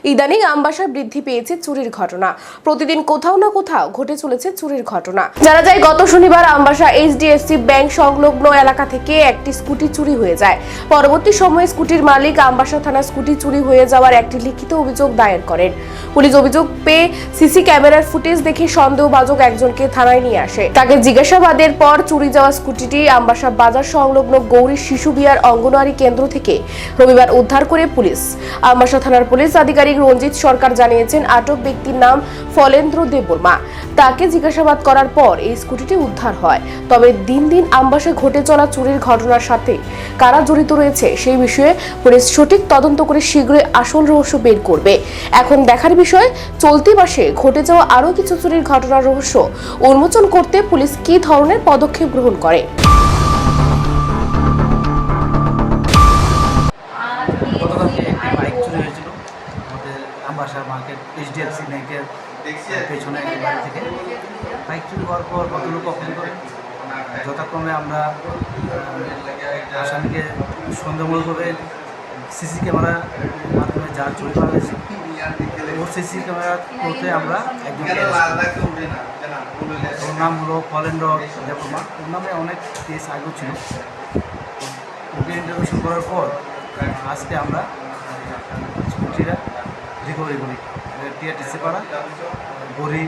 ইদানিং আমবাসায় বৃদ্ধি পেয়েছে চুরির ঘটনা। প্রতিদিন কোথাও না কোথাও ঘটে চলেছে চুরির ঘটনা। জানা যায় গত শনিবার আমবাসা এইচডিএফসি ব্যাংক সংলগ্ন এলাকা থেকে একটি স্কুটি চুরি হয়ে যায়। পরবর্তী সময়ে স্কুটির মালিক আমবাসা থানা স্কুটি চুরি হয়ে যাওয়ার একটি লিখিত অভিযোগ দায়ের করেন। পুলিশ অভিযোগ পেয়ে সিসি ক্যামেরার ফুটেজ দেখে সন্দেহভাজন একজনকে থানায় নিয়ে আসে। তাকে জিজ্ঞাসাবাদের পর চুরি যাওয়া স্কুটিটি আমবাসা বাজার সংলগ্ন গৌরী শিশু বিহার অঙ্গনওয়াড়ি কেন্দ্র থেকে রবিবার উদ্ধার করে পুলিশ। আমবাসা থানার পুলিশ আধিকারিক রঞ্জিত সরকার জানিয়েছেন, আটক ব্যক্তির নাম ফলেন্দ্র দেববর্মা। তাকে জিজ্ঞাসাবাদ করার পর এই স্কুটিটি উদ্ধার হয়। তবে দিন দিন আমবাসায় ঘটে চলা চুরির ঘটনার সাথে কারা জড়িত রয়েছে সেই বিষয়ে পুলিশ সঠিক তদন্ত করে শীঘ্রই আসল রহস্য বের করবে। এখন দেখার বিষয়, চলতি মাসে ঘটে যাওয়া আরও কিছু চুরির ঘটনার রহস্য উন্মোচন করতে পুলিশ কী ধরনের পদক্ষেপ গ্রহণ করে। আমবাসা মার্কেট এইচডিএফসি ব্যাংকের পেছনে বাড়ি থেকে বাইক চুরি হওয়ার পর ভদ্রলোক অপেন করে যথাক্রমে আমরা আসামিকে সন্দেহমূলকভাবে সিসি ক্যামেরার মাধ্যমে যা চুরি করা হয়েছে ওর সিসি ক্যামেরা করতে আমরা একজনকে ওর নাম হলো ফলেন্দ্র দেববর্মা। ওর নামে অনেক কেস আগেও ছিল। ওকে ইন্টারভিউশন করার পর আজকে আমরা স্কুটিটা রিকভারি করি। টিআরটিসি পাড়া গড়ি